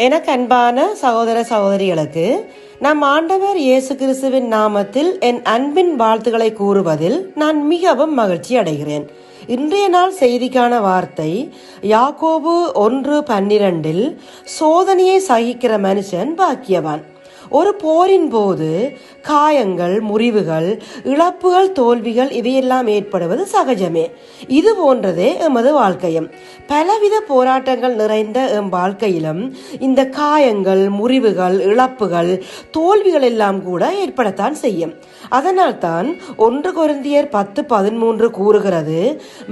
எனக்கு அன்பான சகோதர சகோதரிகளுக்கு நம் ஆண்டவர் இயேசு கிறிஸ்துவின் நாமத்தில் என் அன்பின் வாழ்த்துக்களை கூறுவதில் நான் மிகவும் மகிழ்ச்சி அடைகிறேன். இன்றைய நாள் செய்திக்கான வார்த்தை யாக்கோபு 1:12. சோதனையை சகிக்கிற மனுஷன் பாக்கியவான். ஒரு போரின் போது காயங்கள், முறிவுகள், இழப்புகள், தோல்விகள் இவையெல்லாம் ஏற்படுவது சகஜமே. இது போன்றதே எமது வாழ்க்கையும். பலவித போராட்டங்கள் நிறைந்த எம் வாழ்க்கையிலும் இந்த காயங்கள், முறிவுகள், இழப்புகள், தோல்விகள் எல்லாம் கூட ஏற்படத்தான் செய்யும். அதனால் தான் 1 கொரிந்தியர் 10:13 கூறுகிறது,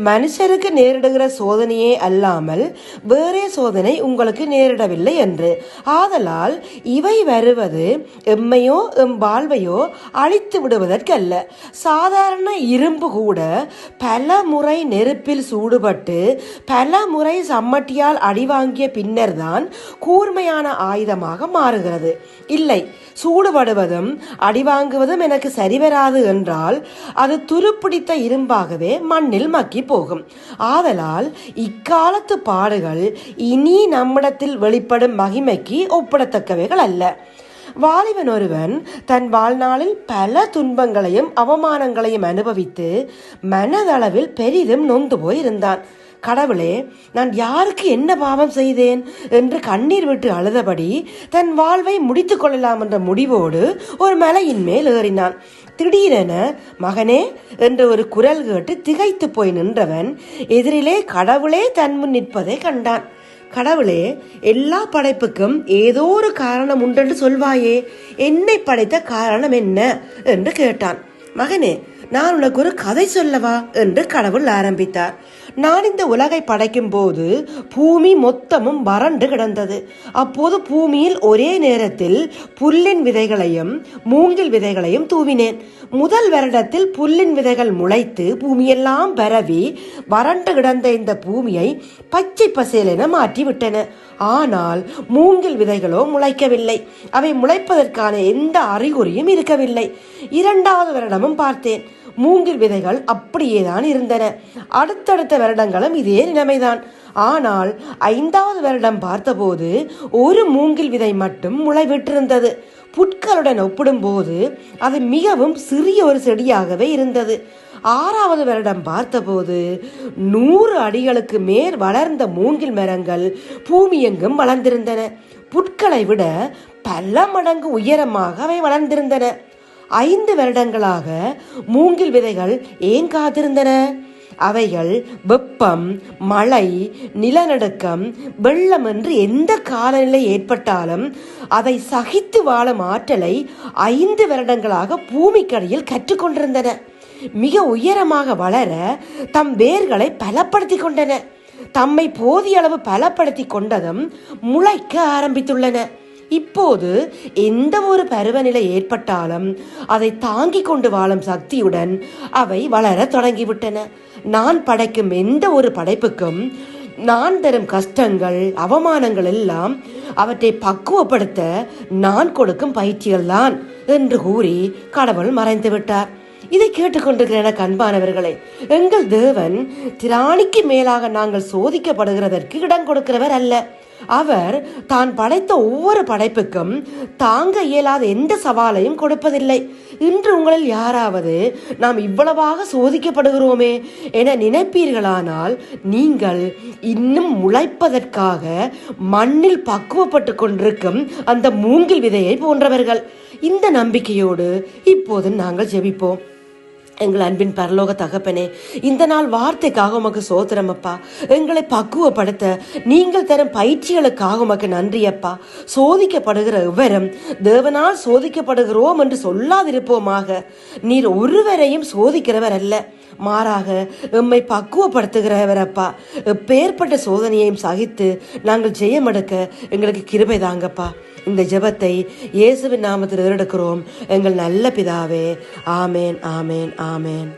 மனுஷருக்கு நேரிடுகிற சோதனையே அல்லாமல் வேறே சோதனை உங்களுக்கு நேரிடவில்லை என்று. ஆதலால் இவை வருவது எம்மையோ எம் வாழ்வையோ அழித்து விடுவதற்கல்ல. சாதாரண இரும்பு கூட பல முறை நெருப்பில் சூடுபட்டு பல முறை சம்மட்டியால் அடிவாங்கிய பின்னர் தான் கூர்மையான ஆயுதமாக மாறுகிறது. இல்லை, சூடுபடுவதும் அடிவாங்குவதும் எனக்கு சரிவராது என்றால் அது துருப்பிடித்த இரும்பாகவே மண்ணில் மக்கி போகும். ஆதலால் இக்காலத்து பாடுகள் இனி நம்மிடத்தில் வெளிப்படும் மகிமைக்கு ஒப்பிடத்தக்கவைகள் அல்ல. வாலிபன் ஒருவன் தன் வாழ்நாளில் பல துன்பங்களையும் அவமானங்களையும் அனுபவித்து மனதளவில் பெரிதும் நொந்து போய் இருந்தான். கடவுளே, நான் யாருக்கு என்ன பாவம் செய்தேன் என்று கண்ணீர் விட்டு அழுதபடி தன் வாழ்வை முடித்துக் கொள்ளலாம் என்ற முடிவோடு ஒரு மலையின் மேல் ஏறினான். திடீரென மகனே என்ற ஒரு குரல் கேட்டு திகைத்து போய் நின்றவன் எதிரிலே கடவுளே தன் முன் நிற்பதை கண்டான். கடவுளே, எல்லா படைப்புக்கும் ஏதோ ஒரு காரணம் உண்டென்று சொல்வாயே, என்னை படைத்த காரணம் என்ன என்று கேட்டான். மகனே, நான் உனக்கு ஒரு கதை சொல்லவா என்று கடவுள் ஆரம்பித்தார். நான் இந்த உலகை படைக்கும் போது பூமி மொத்தமும் வறண்டு கிடந்தது. அப்போது பூமியில் ஒரே நேரத்தில் புல்லின் விதைகளையும் மூங்கில் விதைகளையும் தூவினேன். முதல் வருடத்தில் புல்லின் விதைகள் முளைத்து பூமியெல்லாம் பரவி வறண்டு கிடந்த இந்த பூமியை பச்சை பசேலென மாற்றி விட்டன. ஆனால் மூங்கில் விதைகளோ முளைக்கவில்லை. அவை முளைப்பதற்கான எந்த அறிகுறியும் இருக்கவில்லை. 2வது வருடமும் பார்த்தேன். மூங்கில் விதைகள் அப்படியேதான் இருந்தன. அடுத்தடுத்த வருடங்களும் இதே நிலைமைதான். ஆனால் 5வது வருடம் பார்த்தபோது ஒரு மூங்கில் விதை மட்டும் முளைவிட்டிருந்தது. புட்களுடன் ஒப்பிடும்போது அது மிகவும் சிறிய ஒரு செடியாகவே இருந்தது. 6வது வருடம் பார்த்தபோது 100 அடிகளுக்கு மேல் வளர்ந்த மூங்கில் மரங்கள் பூமி எங்கும் வளர்ந்திருந்தன. புட்களை விட பல மடங்கு உயரமாக அவை வளர்ந்திருந்தன. 5 வருடங்களாக மூங்கில் விதைகள் ஏன் காத்திருந்தன? அவைகள் வெப்பம், மழை, நிலநடுக்கம், வெள்ளம் என்று எந்த காலநிலை ஏற்பட்டாலும் அதை சகித்து வாழும் ஆற்றலை 5 வருடங்களாக பூமிக்கடியில் கற்றுக்கொண்டிருந்தன. மிக உயரமாக வளர தம் வேர்களை பலப்படுத்தி கொண்டன. தம்மை போதிய அளவு பலப்படுத்தி கொண்டதும் முளைக்க ஆரம்பித்துள்ளன. இப்போது எந்த ஒரு பருவநிலை ஏற்பட்டாலும் அதை தாங்கிக் கொண்டு வாழும் சக்தியுடன் அவை வளர தொடங்கிவிட்டன. நான் படைக்கும் எந்த ஒரு படைப்புக்கும் நான் தரும் கஷ்டங்கள், அவமானங்கள் எல்லாம் அவற்றை பக்குவப்படுத்த நான் கொடுக்கும் பயிற்சிகள் தான் என்று கூறி கடவுள் மறைந்து விட்டார். இதை கேட்டுக்கொண்டிருக்கிற எனக்கு அன்பானவர்களே, எங்கள் தேவன் திராணிக்கு மேலாக நாங்கள் சோதிக்கப்படுகிறதற்கு இடம் கொடுக்கிறவர் அல்ல. அவர் தான் படைத்த ஒவ்வொரு படைப்புக்கும் தாங்க இயலாத எந்த சவாலையும் கொடுப்பதில்லை. இன்று உங்களில் யாராவது நாம் இவ்வளவாக சோதிக்கப்படுகிறோமே என நினைப்பீர்களானால் நீங்கள் இன்னும் முளைப்பதற்காக மண்ணில் பக்குவப்பட்டு கொண்டிருக்கும் அந்த மூங்கில் விதையை போன்றவர்கள். இந்த நம்பிக்கையோடு இப்போது நாங்கள் ஜெபிப்போம். எங்கள் அன்பின் பரலோக தகப்பனே, இந்த நாள் வார்த்தைக்காக உமக்கு சோத்திரம் அப்பா. எங்களை பக்குவப்படுத்த நீங்கள் தரும் பயிற்சிகளுக்காக உமக்கு நன்றி அப்பா. சோதிக்கப்படுகிற எவரும் தேவனால் சோதிக்கப்படுகிறோம் என்று சொல்லாதிருப்போமாக. நீர் ஒருவரையும் சோதிக்கிறவர் அல்ல, மாறாக எம்மை பக்குவப்படுத்துகிறவர் அப்பா. எப்பேற்பட்ட சோதனையையும் சகித்து நாங்கள் ஜெயமெடுக்க எங்களுக்கு கிருபை தாங்கப்பா. இந்த ஜெபத்தை இயேசுவின் நாமத்தில் எடுக்கிறோம் எங்கள் நல்ல பிதாவே. ஆமேன், ஆமேன், ஆமேன்.